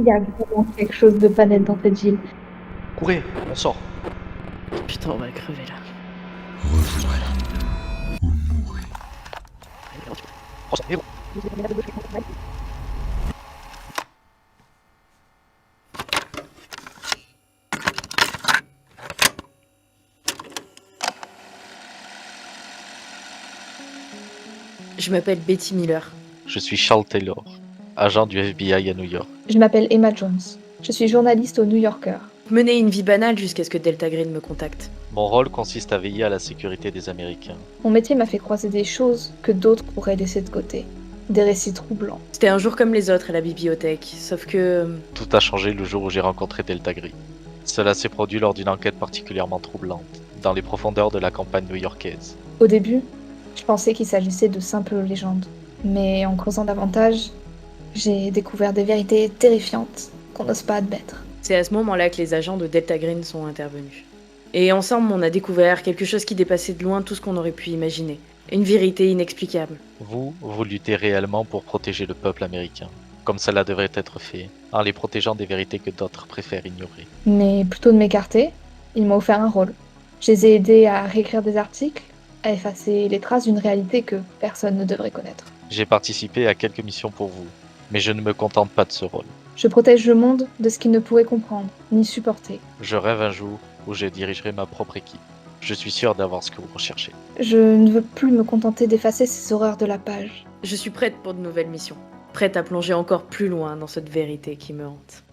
y a vraiment quelque chose de pas net dans cette ville. Courez, on sort. Putain, on va crever là. Je m'appelle Betty Miller. Je suis Charles Taylor, agent du FBI à New York. Je m'appelle Emma Jones. Je suis journaliste au New Yorker. Je menais une vie banale jusqu'à ce que Delta Green me contacte. Mon rôle consiste à veiller à la sécurité des Américains. Mon métier m'a fait croiser des choses que d'autres auraient laissées de côté. Des récits troublants. C'était un jour comme les autres à la bibliothèque, sauf que... Tout a changé le jour où j'ai rencontré Delta Green. Cela s'est produit lors d'une enquête particulièrement troublante, dans les profondeurs de la campagne new-yorkaise. Au début, je pensais qu'il s'agissait de simples légendes. Mais en creusant davantage, j'ai découvert des vérités terrifiantes qu'on n'ose pas admettre. C'est à ce moment-là que les agents de Delta Green sont intervenus. Et ensemble, on a découvert quelque chose qui dépassait de loin tout ce qu'on aurait pu imaginer. Une vérité inexplicable. Vous luttez réellement pour protéger le peuple américain, comme cela devrait être fait, en les protégeant des vérités que d'autres préfèrent ignorer. Mais plutôt de m'écarter, ils m'ont offert un rôle. Je les ai aidés à réécrire des articles, à effacer les traces d'une réalité que personne ne devrait connaître. J'ai participé à quelques missions pour vous, mais je ne me contente pas de ce rôle. Je protège le monde de ce qu'il ne pourrait comprendre, ni supporter. Je rêve un jour où je dirigerai ma propre équipe. Je suis sûr d'avoir ce que vous recherchez. Je ne veux plus me contenter d'effacer ces horreurs de la page. Je suis prête pour de nouvelles missions. Prête à plonger encore plus loin dans cette vérité qui me hante.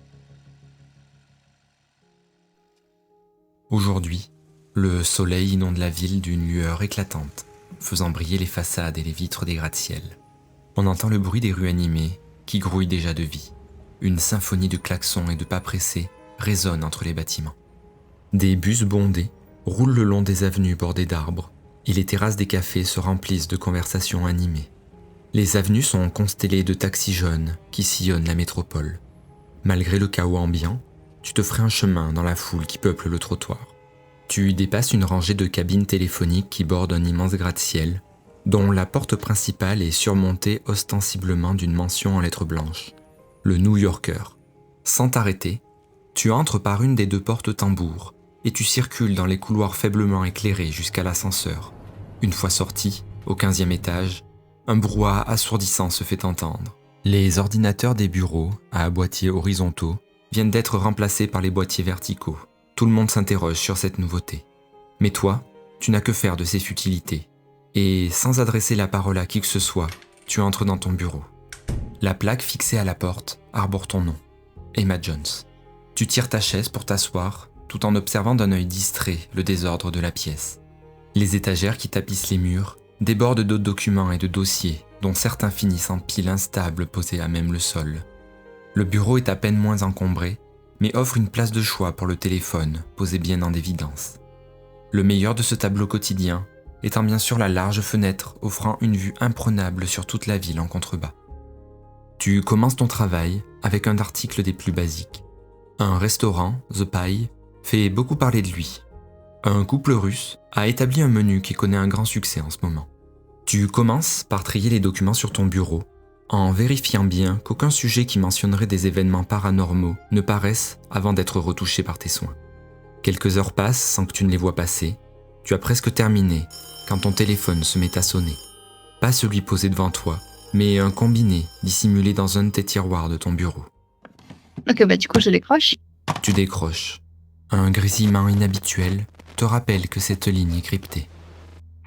Aujourd'hui, le soleil inonde la ville d'une lueur éclatante, faisant briller les façades et les vitres des gratte-ciel. On entend le bruit des rues animées, qui grouillent déjà de vie. Une symphonie de klaxons et de pas pressés résonne entre les bâtiments. Des bus bondés roulent le long des avenues bordées d'arbres, et les terrasses des cafés se remplissent de conversations animées. Les avenues sont constellées de taxis jaunes qui sillonnent la métropole. Malgré le chaos ambiant, tu te ferais un chemin dans la foule qui peuple le trottoir. Tu dépasses une rangée de cabines téléphoniques qui bordent un immense gratte-ciel, dont la porte principale est surmontée ostensiblement d'une mention en lettres blanches. Le New Yorker. Sans t'arrêter, tu entres par une des deux portes tambours et tu circules dans les couloirs faiblement éclairés jusqu'à l'ascenseur. Une fois sorti, au 15e étage, un brouhaha assourdissant se fait entendre. Les ordinateurs des bureaux, à boîtiers horizontaux, viennent d'être remplacés par les boîtiers verticaux. Tout le monde s'interroge sur cette nouveauté. Mais toi, tu n'as que faire de ces futilités. Et sans adresser la parole à qui que ce soit, tu entres dans ton bureau. La plaque fixée à la porte arbore ton nom, Emma Jones. Tu tires ta chaise pour t'asseoir, tout en observant d'un œil distrait le désordre de la pièce. Les étagères qui tapissent les murs débordent d'autres documents et de dossiers, dont certains finissent en piles instables posées à même le sol. Le bureau est à peine moins encombré, mais offre une place de choix pour le téléphone, posé bien en évidence. Le meilleur de ce tableau quotidien étant bien sûr la large fenêtre offrant une vue imprenable sur toute la ville en contrebas. Tu commences ton travail avec un article des plus basiques. Un restaurant, The Pie, fait beaucoup parler de lui. Un couple russe a établi un menu qui connaît un grand succès en ce moment. Tu commences par trier les documents sur ton bureau, en vérifiant bien qu'aucun sujet qui mentionnerait des événements paranormaux ne paraisse avant d'être retouché par tes soins. Quelques heures passent sans que tu ne les vois passer. Tu as presque terminé quand ton téléphone se met à sonner. Pas celui posé devant toi, mais un combiné dissimulé dans un de tes tiroirs de ton bureau. Ok, bah du coup, je décroche. Tu décroches. Un grésillement inhabituel te rappelle que cette ligne est cryptée.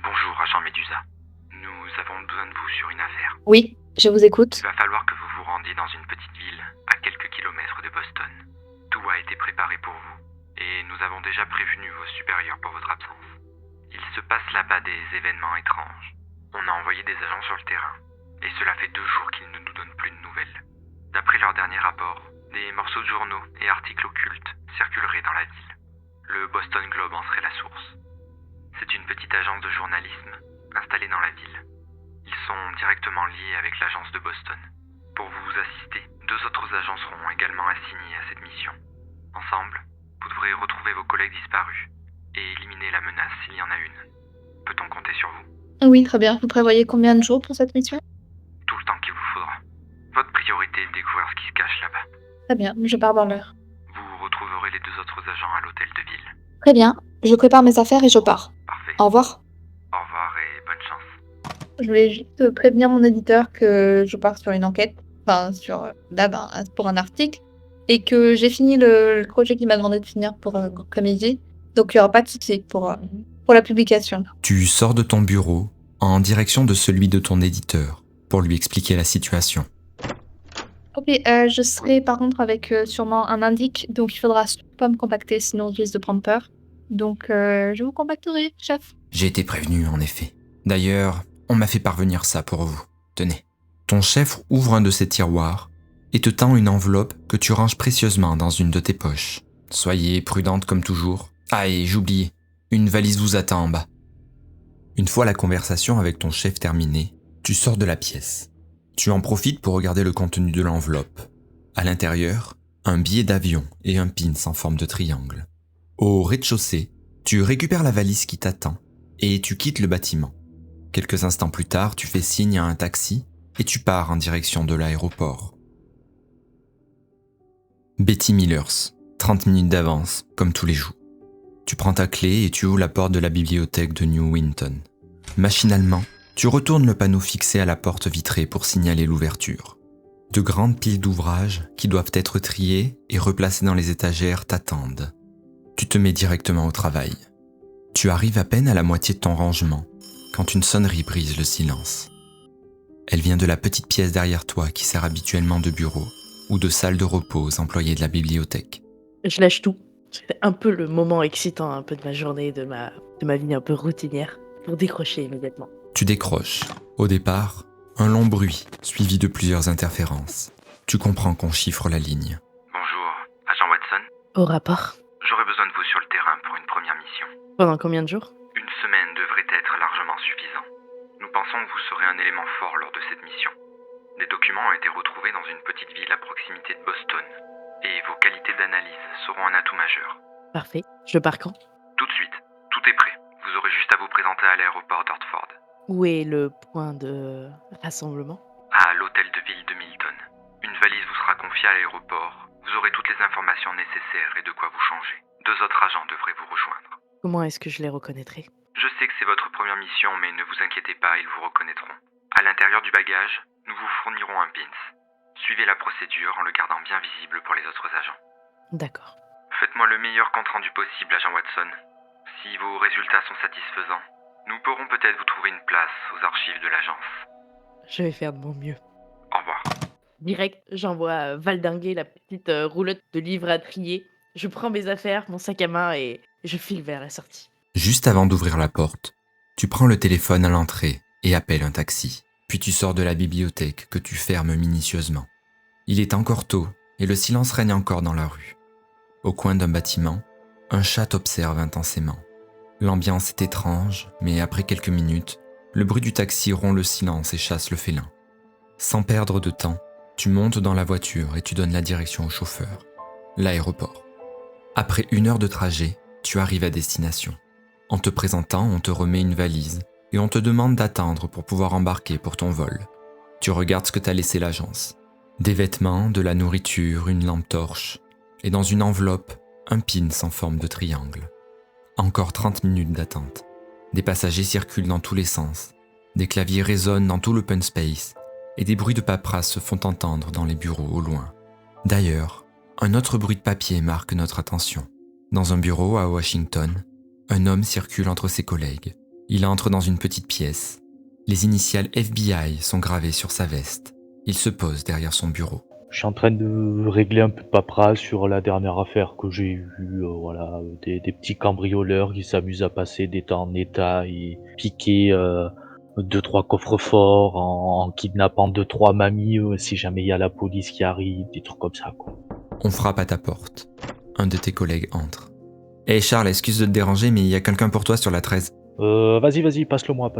Bonjour, agent Médusa. Nous avons besoin de vous sur une affaire. Oui, je vous écoute. Il va falloir que vous vous rendiez dans une petite ville, à quelques kilomètres de Boston. Tout a été préparé pour vous, et nous avons déjà prévenu vos supérieurs pour votre absence. Il se passe là-bas des événements étranges. On a envoyé des agents sur le terrain, et cela fait 2 jours qu'ils ne nous donnent plus de nouvelles. D'après leur dernier rapport, des morceaux de journaux et articles occultes circuleraient dans la ville. Le Boston Globe en serait la source. C'est une petite agence de journalisme installée dans la ville. Ils sont directement liés avec l'agence de Boston. Pour vous assister, 2 autres agents seront également assignés à cette mission. Ensemble, vous devrez retrouver vos collègues disparus et éliminer la menace s'il y en a une. Peut-on compter sur vous? Oui, très bien. Vous prévoyez combien de jours pour cette mission? Tout le temps qu'il vous faudra. Votre priorité est de découvrir ce qui se cache là-bas. Très bien, je pars dans l'heure. Vous retrouverez les 2 autres agents à l'hôtel de ville. Très bien, je prépare mes affaires et je pars. Parfait. Au revoir. Au revoir et bonne chance. Je voulais juste prévenir mon éditeur que je pars sur une enquête, pour un article, et que j'ai fini le projet qu'il m'a demandé de finir pour Comedy. Donc il n'y aura pas de souci pour la publication. Tu sors de ton bureau en direction de celui de ton éditeur pour lui expliquer la situation. Ok, je serai par contre avec sûrement un indique, donc il faudra surtout pas me contacter, sinon je risque de prendre peur. Donc je vous contacterai, chef. J'ai été prévenu, en effet. D'ailleurs, on m'a fait parvenir ça pour vous. Tenez. Ton chef ouvre un de ses tiroirs et te tend une enveloppe que tu ranges précieusement dans une de tes poches. Soyez prudente comme toujours. Ah, et j'oubliais, une valise vous attend en bas. Une fois la conversation avec ton chef terminée, tu sors de la pièce. Tu en profites pour regarder le contenu de l'enveloppe. À l'intérieur, un billet d'avion et un pins en forme de triangle. Au rez-de-chaussée, tu récupères la valise qui t'attend et tu quittes le bâtiment. Quelques instants plus tard, tu fais signe à un taxi et tu pars en direction de l'aéroport. Betty Millers, 30 minutes d'avance, comme tous les jours. Tu prends ta clé et tu ouvres la porte de la bibliothèque de New Winton. Machinalement, tu retournes le panneau fixé à la porte vitrée pour signaler l'ouverture. De grandes piles d'ouvrages qui doivent être triés et replacés dans les étagères t'attendent. Tu te mets directement au travail. Tu arrives à peine à la moitié de ton rangement quand une sonnerie brise le silence. Elle vient de la petite pièce derrière toi qui sert habituellement de bureau ou de salle de repos aux employés de la bibliothèque. Je lâche tout. C'est un peu le moment excitant un peu de ma journée, de ma vie un peu routinière, pour décrocher immédiatement. Tu décroches. Au départ, un long bruit, suivi de plusieurs interférences. Tu comprends qu'on chiffre la ligne. Bonjour, agent Watson. Au rapport. J'aurai besoin de vous sur le terrain pour une première mission. Pendant combien de jours? Une semaine devrait être largement suffisant. Nous pensons que vous serez un élément fort lors de cette mission. Des documents ont été retrouvés dans une petite ville à proximité de Boston. Et vos qualités d'analyse seront un atout majeur. Parfait. Je pars quand? Tout de suite, tout est prêt. Vous aurez juste à vous présenter à l'aéroport d'Hartford. Où est le point de rassemblement? À l'hôtel de ville de Milton. Une valise vous sera confiée à l'aéroport. Vous aurez toutes les informations nécessaires et de quoi vous changer. 2 autres agents devraient vous rejoindre. Comment est-ce que je les reconnaîtrai? Je sais que c'est votre première mission, mais ne vous inquiétez pas, ils vous reconnaîtront. À l'intérieur du bagage, nous vous fournirons un pins. Suivez la procédure en le gardant bien visible pour les autres agents. D'accord. Faites-moi le meilleur compte-rendu possible, agent Watson. Si vos résultats sont satisfaisants, nous pourrons peut-être vous trouver une place aux archives de l'agence. Je vais faire de mon mieux. Au revoir. Direct, j'envoie valdinguer la petite roulotte de livres à trier. Je prends mes affaires, mon sac à main et je file vers la sortie. Juste avant d'ouvrir la porte, tu prends le téléphone à l'entrée et appelles un taxi. Puis tu sors de la bibliothèque que tu fermes minutieusement. Il est encore tôt et le silence règne encore dans la rue. Au coin d'un bâtiment, un chat t'observe intensément. L'ambiance est étrange, mais après quelques minutes, le bruit du taxi rompt le silence et chasse le félin. Sans perdre de temps, tu montes dans la voiture et tu donnes la direction au chauffeur. L'aéroport. Après 1 heure de trajet, tu arrives à destination. En te présentant, on te remet une valise et on te demande d'attendre pour pouvoir embarquer pour ton vol. Tu regardes ce que t'a laissé l'agence. Des vêtements, de la nourriture, une lampe torche et dans une enveloppe, un pins en forme de triangle. Encore 30 minutes d'attente. Des passagers circulent dans tous les sens. Des claviers résonnent dans tout l'open space et des bruits de paperasse se font entendre dans les bureaux au loin. D'ailleurs, un autre bruit de papier marque notre attention. Dans un bureau à Washington, un homme circule entre ses collègues. Il entre dans une petite pièce. Les initiales FBI sont gravées sur sa veste. Il se pose derrière son bureau. Je suis en train de régler un peu de paperasse sur la dernière affaire que j'ai eue, des petits cambrioleurs qui s'amusent à passer des temps en état et piquer 2-3 coffres-forts en kidnappant 2-3 mamies si jamais il y a la police qui arrive, des trucs comme ça, quoi. On frappe à ta porte. Un de tes collègues entre. « Hey Charles, excuse de te déranger, mais il y a quelqu'un pour toi sur la 13. » Vas-y, passe-le-moi.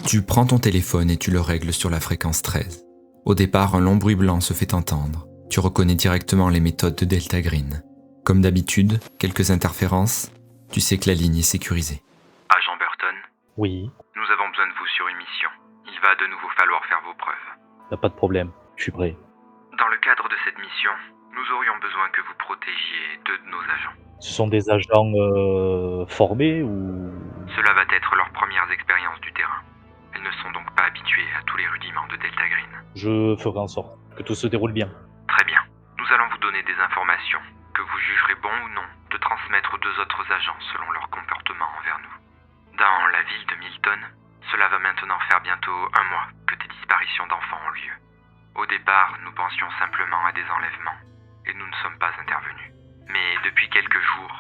Tu prends ton téléphone et tu le règles sur la fréquence 13. Au départ, un long bruit blanc se fait entendre. Tu reconnais directement les méthodes de Delta Green. Comme d'habitude, quelques interférences, tu sais que la ligne est sécurisée. Agent Burton, Oui, nous avons besoin de vous sur une mission. Il va de nouveau falloir faire vos preuves. y a pas de problème, je suis prêt. Dans le cadre de cette mission, Nous aurions besoin que vous protégiez 2 de nos agents. Ce sont des agents formés ou... Cela va être leurs premières expériences du terrain. Elles ne sont donc pas habituées à tous les rudiments de Delta Green. Je ferai en sorte que tout se déroule bien. Très bien. Nous allons vous donner des informations que vous jugerez bon ou non de transmettre aux 2 autres agents selon leur comportement envers nous. Dans la ville de Milton, cela va maintenant faire bientôt 1 mois que des disparitions d'enfants ont lieu. Au départ, nous pensions simplement à des enlèvements et nous ne sommes pas intervenus. Mais depuis quelques jours,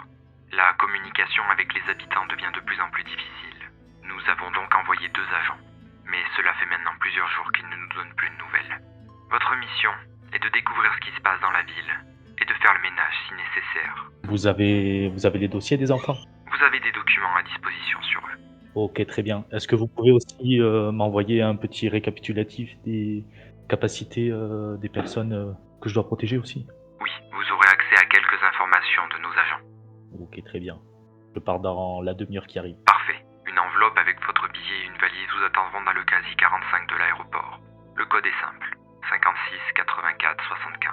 la communication avec les habitants devient de plus en plus difficile. Nous avons donc envoyé 2 agents, mais cela fait maintenant plusieurs jours qu'ils ne nous donnent plus de nouvelles. Votre mission est de découvrir ce qui se passe dans la ville et de faire le ménage si nécessaire. Vous avez les dossiers des enfants? Vous avez des documents à disposition sur eux. Ok, très bien. Est-ce que vous pouvez aussi m'envoyer un petit récapitulatif des capacités des personnes que je dois protéger aussi? Oui, vous aurez accès à quelques informations de nos agents. Ok, très bien. Je pars dans la demi-heure qui arrive. Parfait. Une enveloppe avec votre billet et une valise vous attendront dans le casier 45 de l'aéroport. Le code est simple. 56 84 75.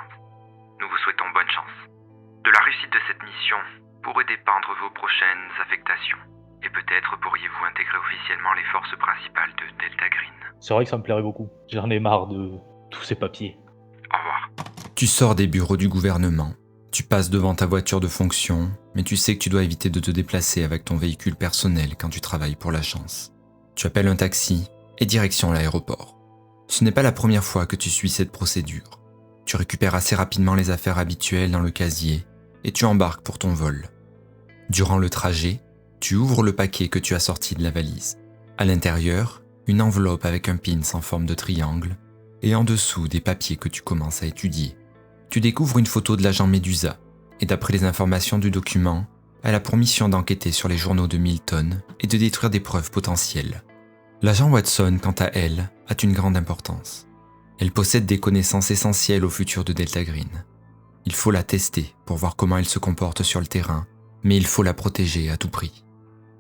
Nous vous souhaitons bonne chance. De la réussite de cette mission pourraient dépendre vos prochaines affectations. Et peut-être pourriez-vous intégrer officiellement les forces principales de Delta Green. C'est vrai que ça me plairait beaucoup. J'en ai marre de tous ces papiers. Au revoir. Tu sors des bureaux du gouvernement, tu passes devant ta voiture de fonction, mais tu sais que tu dois éviter de te déplacer avec ton véhicule personnel quand tu travailles pour l'agence. Tu appelles un taxi et direction l'aéroport. Ce n'est pas la première fois que tu suis cette procédure. Tu récupères assez rapidement les affaires habituelles dans le casier et tu embarques pour ton vol. Durant le trajet, tu ouvres le paquet que tu as sorti de la valise. À l'intérieur, une enveloppe avec un pin en forme de triangle et en dessous des papiers que tu commences à étudier. Tu découvres une photo de l'agent Medusa et d'après les informations du document, elle a pour mission d'enquêter sur les journaux de Milton et de détruire des preuves potentielles. L'agent Watson, quant à elle, a une grande importance. Elle possède des connaissances essentielles au futur de Delta Green. Il faut la tester pour voir comment elle se comporte sur le terrain, mais il faut la protéger à tout prix.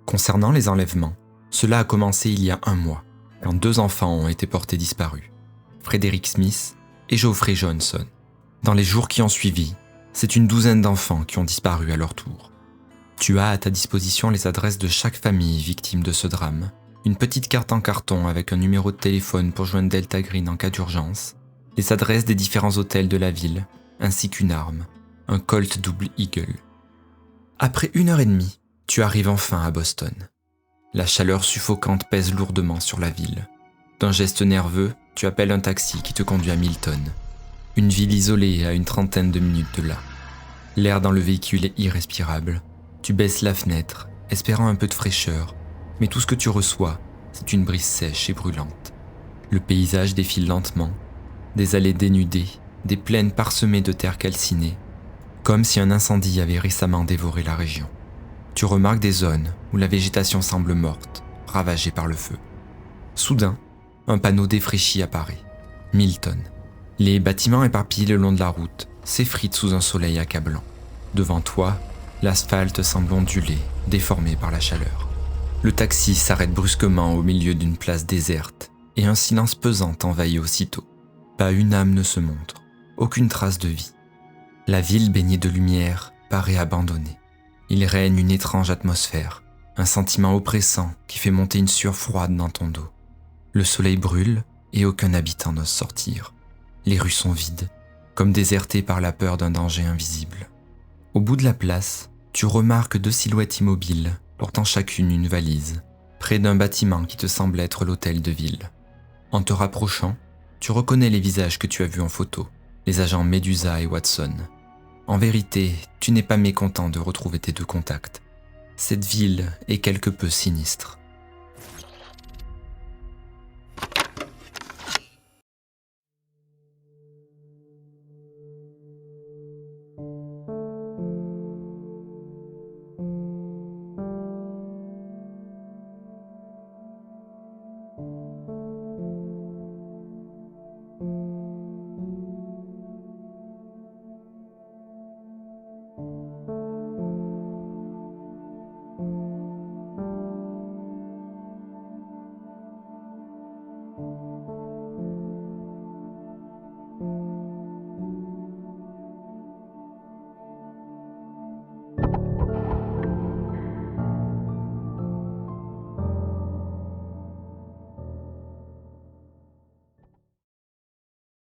Concernant les enlèvements, cela a commencé il y a 1 mois, quand 2 enfants ont été portés disparus, Frederick Smith et Geoffrey Johnson. Dans les jours qui ont suivi, c'est une 12aine d'enfants qui ont disparu à leur tour. Tu as à ta disposition les adresses de chaque famille victime de ce drame, une petite carte en carton avec un numéro de téléphone pour joindre Delta Green en cas d'urgence, les adresses des différents hôtels de la ville, ainsi qu'une arme, un Colt Double Eagle. Après 1h30, tu arrives enfin à Boston. La chaleur suffocante pèse lourdement sur la ville. D'un geste nerveux, tu appelles un taxi qui te conduit à Milton, une ville isolée à une 30aine de minutes de là. L'air dans le véhicule est irrespirable. Tu baisses la fenêtre, espérant un peu de fraîcheur, mais tout ce que tu reçois, c'est une brise sèche et brûlante. Le paysage défile lentement, des allées dénudées, des plaines parsemées de terre calcinée, comme si un incendie avait récemment dévoré la région. Tu remarques des zones où la végétation semble morte, ravagée par le feu. Soudain, un panneau défraîchi apparaît. Milton. Les bâtiments éparpillés le long de la route s'effritent sous un soleil accablant. Devant toi, l'asphalte semble onduler, déformé par la chaleur. Le taxi s'arrête brusquement au milieu d'une place déserte et un silence pesant envahit aussitôt. Pas une âme ne se montre, aucune trace de vie. La ville baignée de lumière paraît abandonnée. Il règne une étrange atmosphère, un sentiment oppressant qui fait monter une sueur froide dans ton dos. Le soleil brûle et aucun habitant n'ose sortir. Les rues sont vides, comme désertées par la peur d'un danger invisible. Au bout de la place, tu remarques 2 silhouettes immobiles, portant chacune une valise, près d'un bâtiment qui te semble être l'hôtel de ville. En te rapprochant, tu reconnais les visages que tu as vus en photo, les agents Medusa et Watson. En vérité, tu n'es pas mécontent de retrouver tes 2 contacts. Cette ville est quelque peu sinistre.